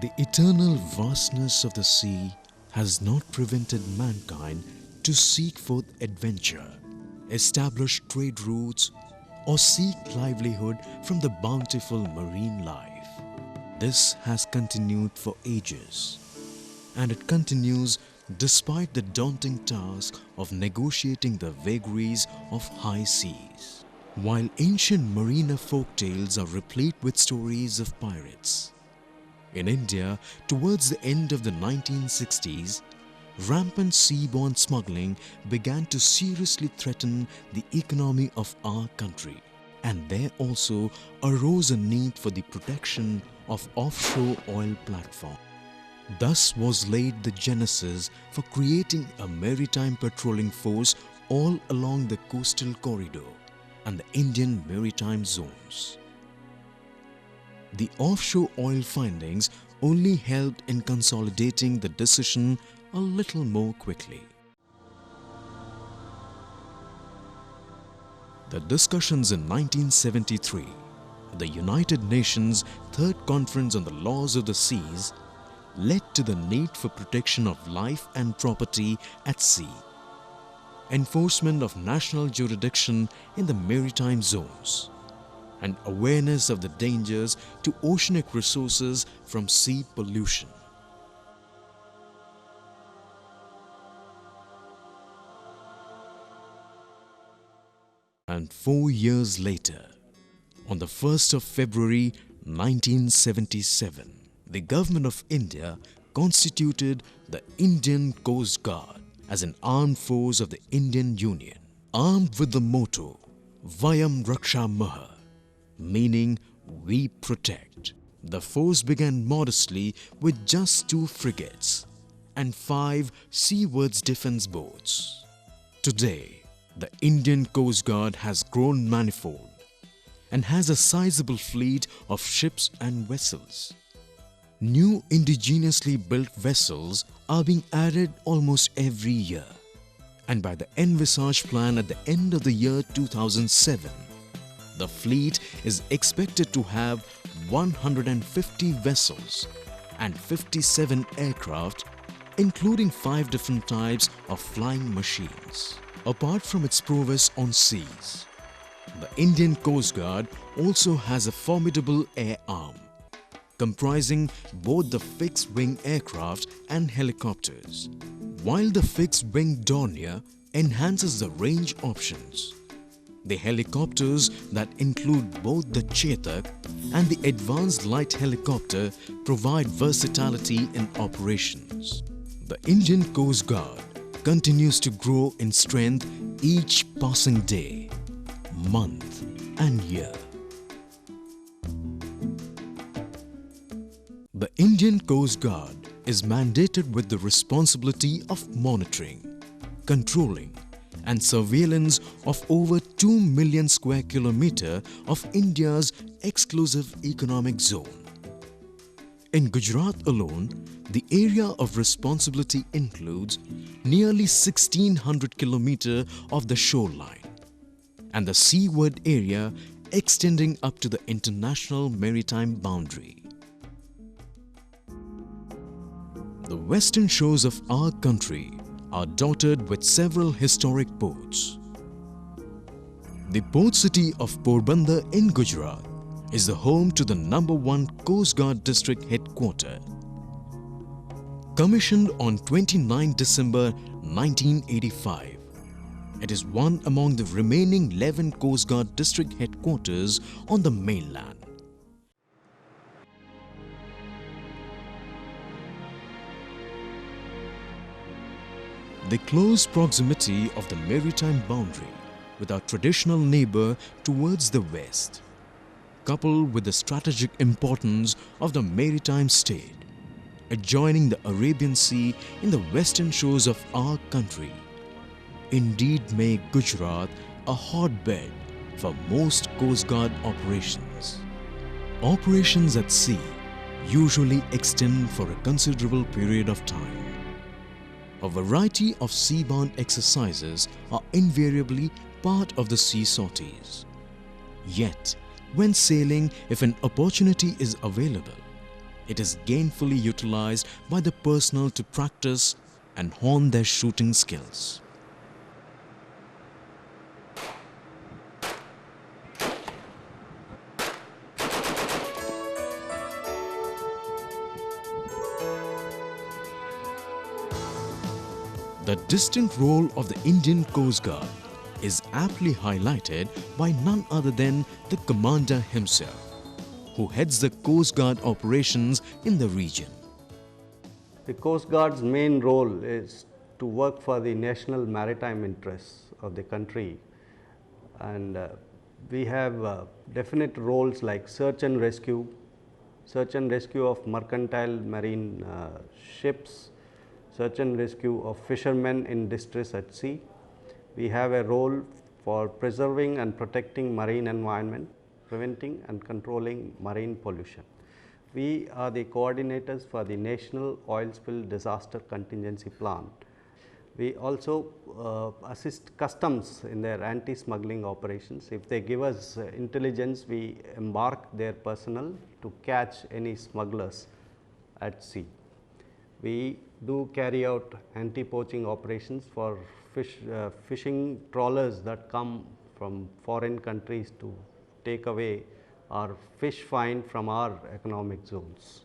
The eternal vastness of the sea has not prevented mankind to seek forth adventure, establish trade routes, or seek livelihood from the bountiful marine life. This has continued for ages, and it continues despite the daunting task of negotiating the vagaries of high seas. While ancient mariner folk tales are replete with stories of pirates, in India, towards the end of the 1960s, rampant seaborne smuggling began to seriously threaten the economy of our country, and there also arose a need for the protection of offshore oil platforms. Thus was laid the genesis for creating a maritime patrolling force all along the coastal corridor and the Indian maritime zones. The offshore oil findings only helped in consolidating the decision a little more quickly. The discussions in 1973 at the United Nations Third Conference on the Laws of the Seas led to the need for protection of life and property at sea, enforcement of national jurisdiction in the maritime zones, and awareness of the dangers to oceanic resources from sea pollution. And 4 years later, on the 1st of February 1977, the Government of India constituted the Indian Coast Guard as an armed force of the Indian Union, armed with the motto Vayam Rakshamaha, meaning we protect. The force began modestly with just 2 frigates and 5 seawards defense boats. Today, the Indian Coast Guard has grown manifold and has a sizable fleet of ships and vessels. New indigenously built vessels are being added almost every year, and by the envisaged plan at the end of the year 2007, the fleet is expected to have 150 vessels and 57 aircraft, including 5 different types of flying machines. Apart from its prowess on seas, the Indian Coast Guard also has a formidable air arm, comprising both the fixed-wing aircraft and helicopters. While the fixed-wing Dornier enhances the range options, the helicopters that include both the Chetak and the advanced light helicopter provide versatility in operations. The Indian Coast Guard continues to grow in strength each passing day, month and year. The Indian Coast Guard is mandated with the responsibility of monitoring, controlling and surveillance of over 2 million square kilometers of India's exclusive economic zone. In Gujarat alone, the area of responsibility includes nearly 1,600 kilometers of the shoreline and the seaward area extending up to the international maritime boundary. The western shores of our country are dotted with several historic ports. The port city of Porbandar in Gujarat is the home to the #1 Coast Guard District Headquarters. Commissioned on 29 December 1985, it is one among the remaining 11 Coast Guard District Headquarters on the mainland. The close proximity of the maritime boundary with our traditional neighbor towards the west coupled with the strategic importance of the maritime state, adjoining the Arabian Sea in the western shores of our country, indeed make Gujarat a hotbed for most Coast Guard operations. Operations at sea usually extend for a considerable period of time. A variety of seabound exercises are invariably part of the sea sorties. Yet, when sailing, if an opportunity is available, it is gainfully utilized by the personnel to practice and hone their shooting skills. The distinct role of the Indian Coast Guard is aptly highlighted by none other than the Commander himself, who heads the Coast Guard operations in the region. The Coast Guard's main role is to work for the national maritime interests of the country, and we have definite roles like search and rescue of mercantile marine ships, search and rescue of fishermen in distress at sea. We have a role for preserving and protecting marine environment, preventing and controlling marine pollution. We are the coordinators for the National Oil Spill Disaster Contingency Plan. We also assist customs in their anti-smuggling operations. If they give us intelligence, we embark their personnel to catch any smugglers at sea. We do carry out anti-poaching operations for fishing trawlers that come from foreign countries to take away our fish find from our economic zones.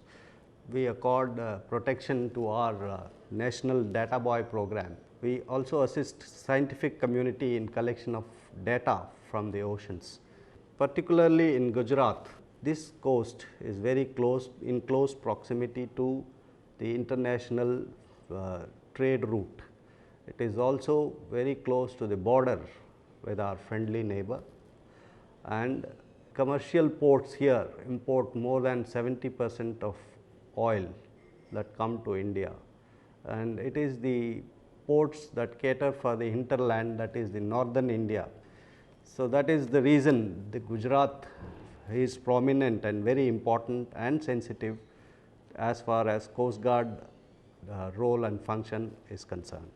We accord protection to our National Data Buoy program. We also assist scientific community in collection of data from the oceans. Particularly in Gujarat, this coast is very close, in close proximity to the international trade route. It is also very close to the border with our friendly neighbor, and commercial ports here import more than 70% of oil that come to India, and it is the ports that cater for the hinterland, that is the northern India. So that is the reason the Gujarat is prominent and very important and sensitive as far as Coast Guard role and function is concerned.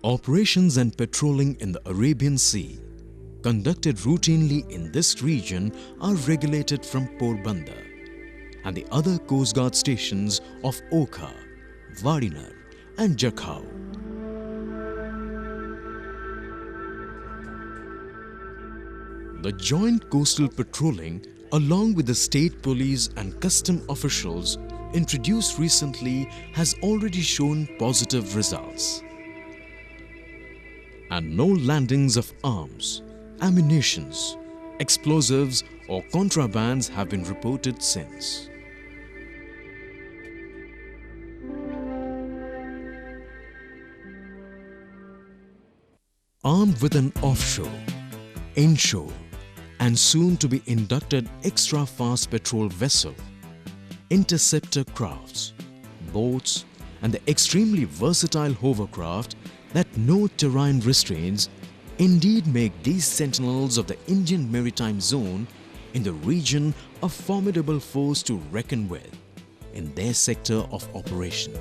Operations and patrolling in the Arabian Sea, conducted routinely in this region, are regulated from Porbandar and the other Coast Guard stations of Okha, Vadinar and Jakhau. The joint coastal patrolling, along with the state police and custom officials introduced recently, has already shown positive results. And no landings of arms, ammunitions, explosives or contrabands have been reported since. Armed with an offshore, inshore and soon to be inducted extra fast patrol vessel, interceptor crafts, boats and the extremely versatile hovercraft that no terrain restraints indeed make these sentinels of the Indian maritime zone in the region a formidable force to reckon with in their sector of operation.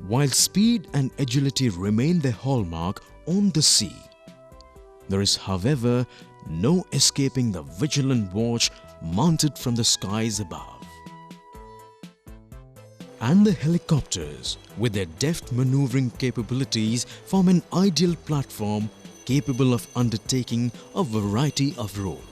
While speed and agility remain the hallmark on the sea. There is, however, no escaping the vigilant watch mounted from the skies above. And the helicopters, with their deft maneuvering capabilities, form an ideal platform capable of undertaking a variety of roles.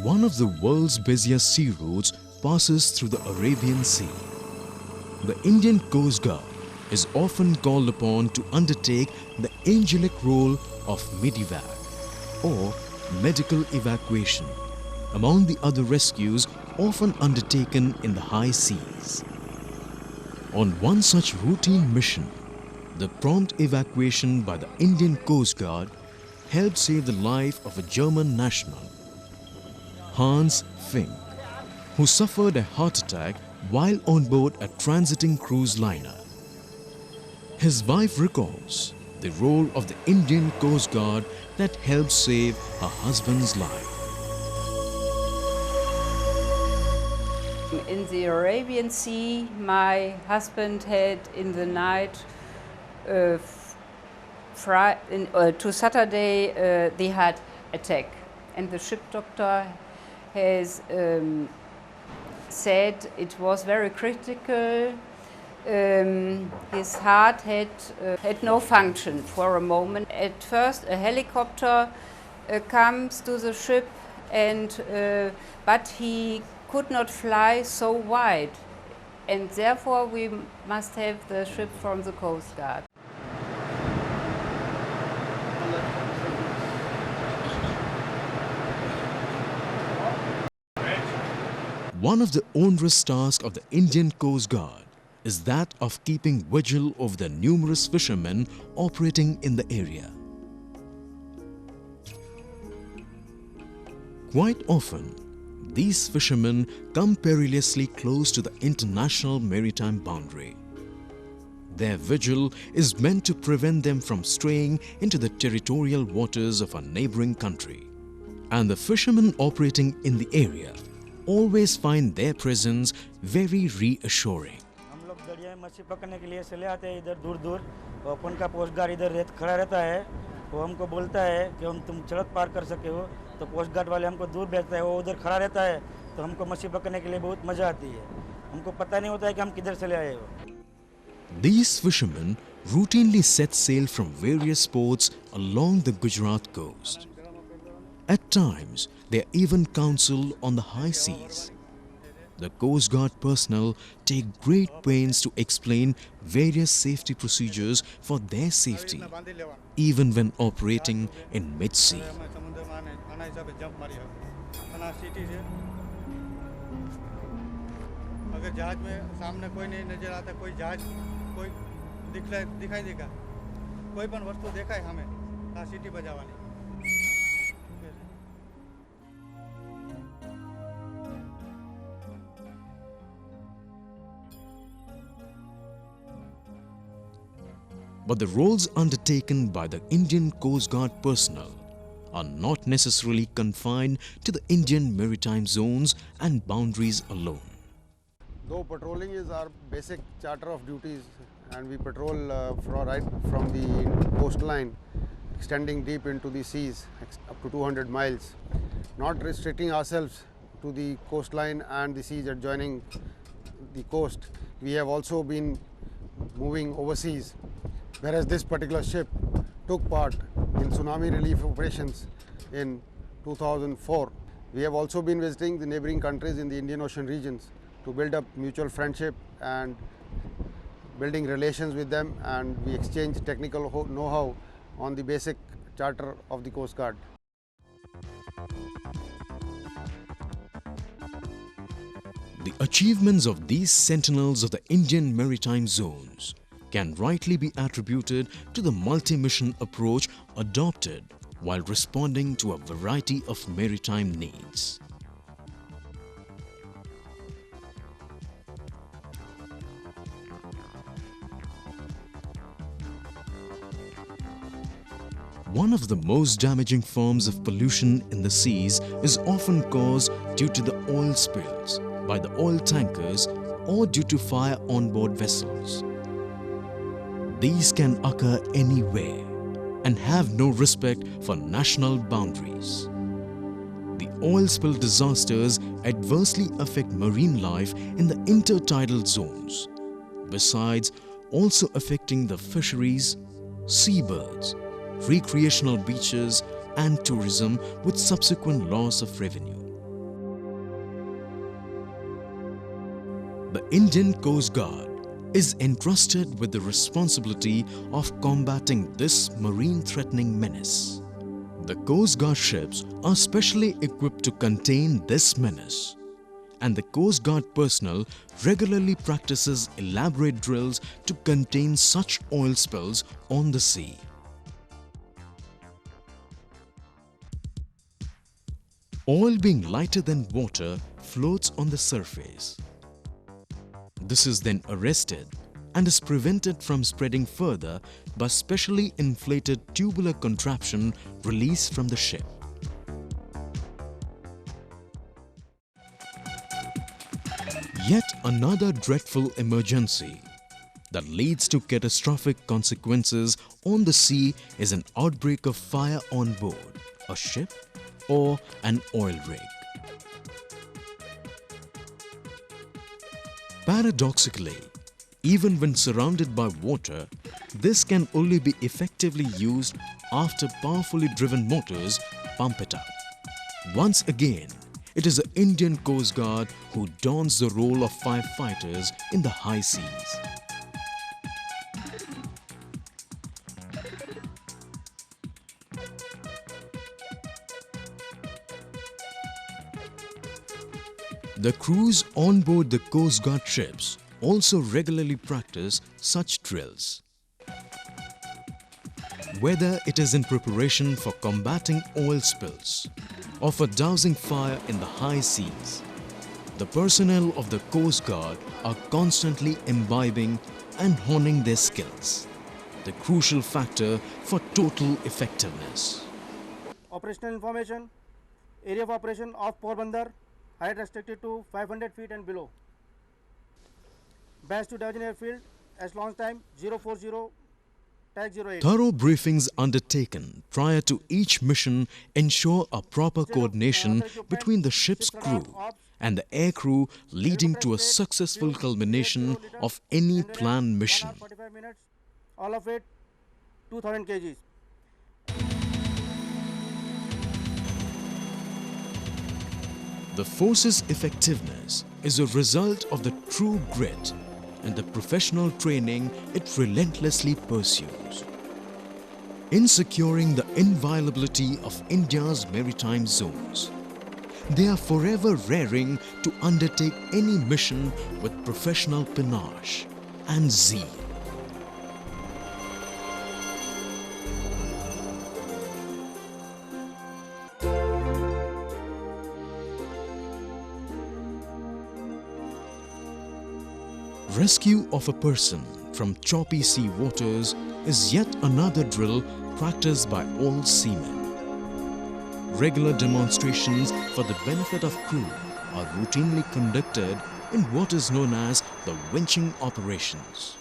One of the world's busiest sea routes passes through the Arabian Sea. The Indian Coast Guard is often called upon to undertake the angelic role of medevac or medical evacuation, among the other rescues often undertaken in the high seas. On one such routine mission, the prompt evacuation by the Indian Coast Guard helped save the life of a German national, Hans Fink, who suffered a heart attack while on board a transiting cruise liner. His wife recalls the role of the Indian Coast Guard that helped save her husband's life. In the Arabian Sea, my husband had in the night to Saturday the heart attack, and the ship doctor has said it was very critical. His heart had no function for a moment. At first, a helicopter comes to the ship, but he could not fly so wide, and therefore we must have the ship from the Coast Guard. One of the onerous tasks of the Indian Coast Guard is that of keeping vigil over the numerous fishermen operating in the area. Quite often, these fishermen come perilously close to the international maritime boundary. Their vigil is meant to prevent them from straying into the territorial waters of a neighboring country. And the fishermen operating in the area always find their presence very reassuring. हम लोग दरिया में मछली पकड़ने के लिए चले आते हैं इधर दूर दूर, और अपन का कोस्ट गार्ड इधर खड़ा रहता है। वो हमको बोलता है कि तुम सड़क पार कर सके हो, तो कोस्ट गार्ड वाले हमको दूर भेजता है। वो उधर खड़ा रहता है, तो हमको मछली पकड़ने के लिए बहुत मजा आती है। हमको पता नहीं होता है कि हम किधर चले आए हो। These fishermen routinely set sail from various ports along the Gujarat coast. At times, they are even counsel on the high seas. The Coast Guard personnel take great pains to explain various safety procedures for their safety, even when operating in mid-sea. अगर जहाज में सामने कोई नहीं नजर आता, कोई जहाज कोई दिखाई देगा, कोई पण वस्तु देखा है हमें, ता सीटी बजावानी। But the roles undertaken by the Indian Coast Guard personnel are not necessarily confined to the Indian maritime zones and boundaries alone. Though patrolling is our basic charter of duties, and we patrol right from the coastline, extending deep into the seas, up to 200 miles, not restricting ourselves to the coastline and the seas adjoining the coast. We have also been moving overseas, whereas this particular ship took part in tsunami relief operations in 2004. We have also been visiting the neighboring countries in the Indian Ocean regions to build up mutual friendship and building relations with them, and we exchange technical know-how on the basic charter of the Coast Guard. The achievements of these sentinels of the Indian maritime zones can rightly be attributed to the multi-mission approach adopted while responding to a variety of maritime needs. One of the most damaging forms of pollution in the seas is often caused due to the oil spills by the oil tankers or due to fire on board vessels. These can occur anywhere and have no respect for national boundaries. The oil spill disasters adversely affect marine life in the intertidal zones, besides also affecting the fisheries, seabirds, recreational beaches and tourism with subsequent loss of revenue. The Indian Coast Guard is entrusted with the responsibility of combating this marine threatening menace. The Coast Guard ships are specially equipped to contain this menace, and the Coast Guard personnel regularly practices elaborate drills to contain such oil spills on the sea. Oil being lighter than water floats on the surface. This is then arrested and is prevented from spreading further by specially inflated tubular contraption released from the ship. Yet another dreadful emergency that leads to catastrophic consequences on the sea is an outbreak of fire on board a ship or an oil rig. Paradoxically, even when surrounded by water, this can only be effectively used after powerfully driven motors pump it up. Once again, it is the Indian Coast Guard who dons the role of firefighters in the high seas. The crews on board the Coast Guard ships also regularly practice such drills. Whether it is in preparation for combating oil spills or for dousing fire in the high seas, the personnel of the Coast Guard are constantly imbibing and honing their skills, the crucial factor for total effectiveness. Operational information: area of operation of Porbandar, height restricted to 500 feet and below. Base to Division Airfield as launch time 040 tag 08. Thorough briefings undertaken prior to each mission ensure a proper coordination between the ship's crew and the air crew, leading to a successful culmination of any planned mission. 45 minutes, all of it 2000 kgs. The force's effectiveness is a result of the true grit and the professional training it relentlessly pursues. In securing the inviolability of India's maritime zones, they are forever raring to undertake any mission with professional panache and zeal. Rescue of a person from choppy sea waters is yet another drill practiced by all seamen. Regular demonstrations for the benefit of crew are routinely conducted in what is known as the winching operations.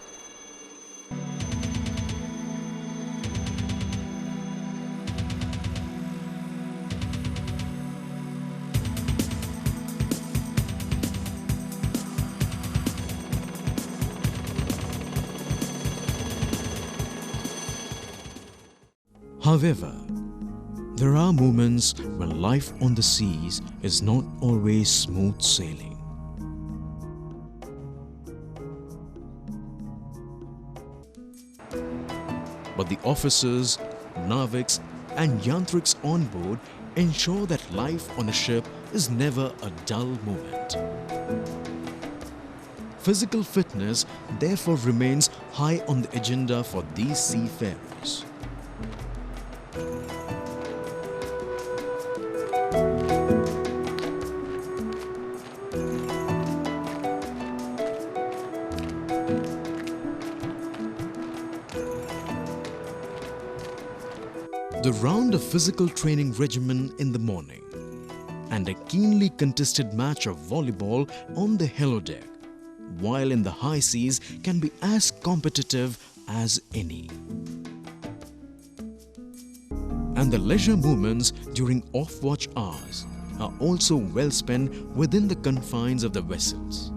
However, there are moments when life on the seas is not always smooth sailing. But the officers, naviks and yantriks on board ensure that life on a ship is never a dull moment. Physical fitness therefore remains high on the agenda for these seafarers. The round of physical training regimen in the morning and a keenly contested match of volleyball on the hello deck, while in the high seas, can be as competitive as any. And the leisure moments during off-watch hours are also well spent within the confines of the vessels.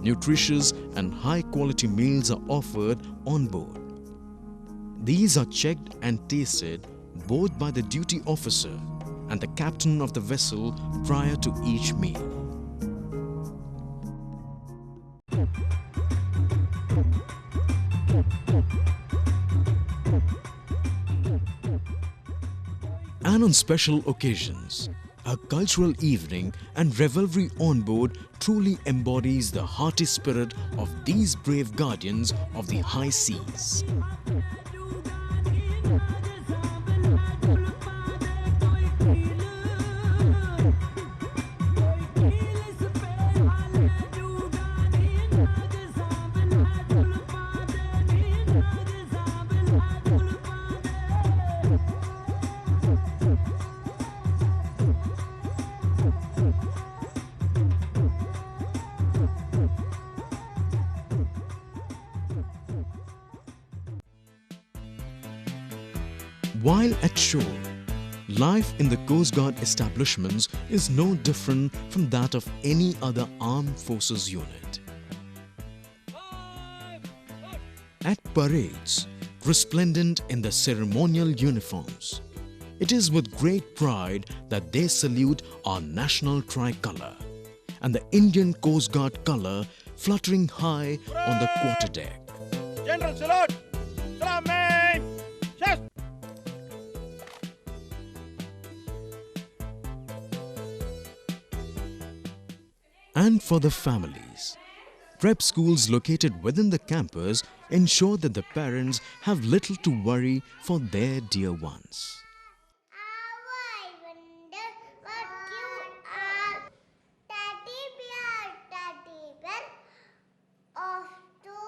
Nutritious and high-quality meals are offered on board. These are checked and tasted both by the duty officer and the captain of the vessel prior to each meal. And on special occasions, a cultural evening and revelry on board truly embodies the hearty spirit of these brave guardians of the high seas. While at shore, life in the Coast Guard establishments is no different from that of any other armed forces unit. At parades, resplendent in their ceremonial uniforms, it is with great pride that they salute our national tricolour and the Indian Coast Guard colour fluttering high on the quarterdeck. General salute! Salam main! Yes! And for the families, prep schools located within the campus ensure that the parents have little to worry for their dear ones. I wonder what you are. Teddy bear of two.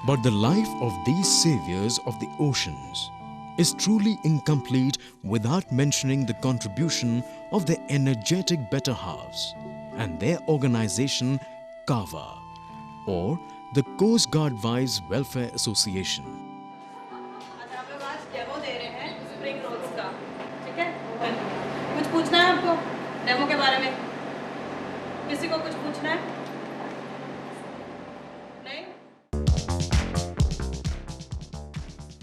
But the life of these saviors of the oceans is truly incomplete without mentioning the contribution of the energetic better halves and their organization KAVA, or the Coast Guard Wives Welfare Association. आज आप लोग आज demo दे रहे हैं spring rolls का, ठीक है? कुछ पूछना है आपको डेमो के बारे में? किसी को कुछ पूछना है? नहीं?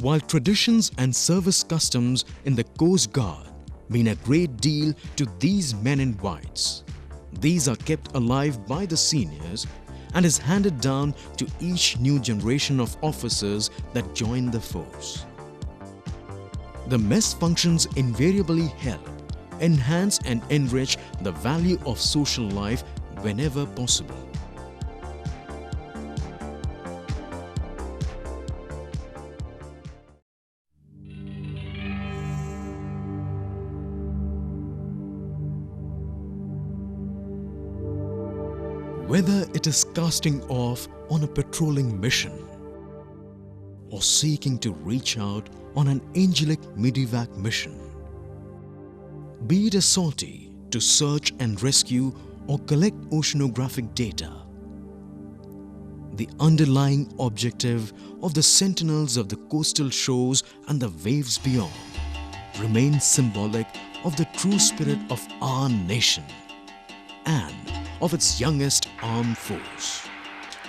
While traditions and service customs in the Coast Guard mean a great deal to these men in whites, these are kept alive by the seniors and is handed down to each new generation of officers that join the force. The mess functions invariably help, enhance and enrich the value of social life whenever possible. Whether it is casting off on a patrolling mission or seeking to reach out on an angelic medevac mission, be it a sortie to search and rescue or collect oceanographic data, the underlying objective of the sentinels of the coastal shores and the waves beyond remains symbolic of the true spirit of our nation and of its youngest armed force,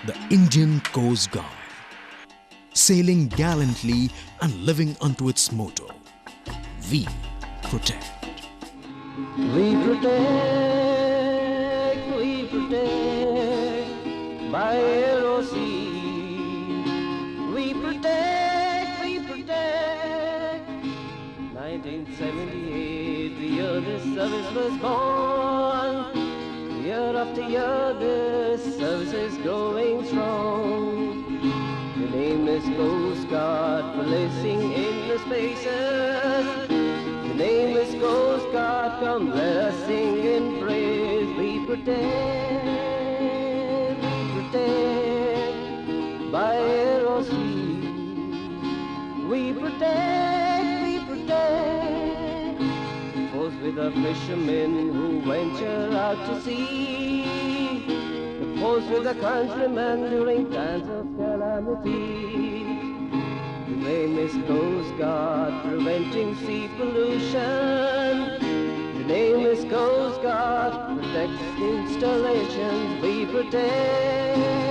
the Indian Coast Guard, sailing gallantly and living unto its motto, we protect. We protect by air or sea. We protect. 1978, the year this service was born. Year after year, this service is growing strong. The nameless Coast Guard policing in the spaces. The nameless Coast Guard, come let us sing in praise. We protect by air or sea. the fishermen who venture out to sea, to post with the countrymen during times of calamity. The name is Coast Guard, preventing sea pollution. The name is Coast Guard, protects installations we protect.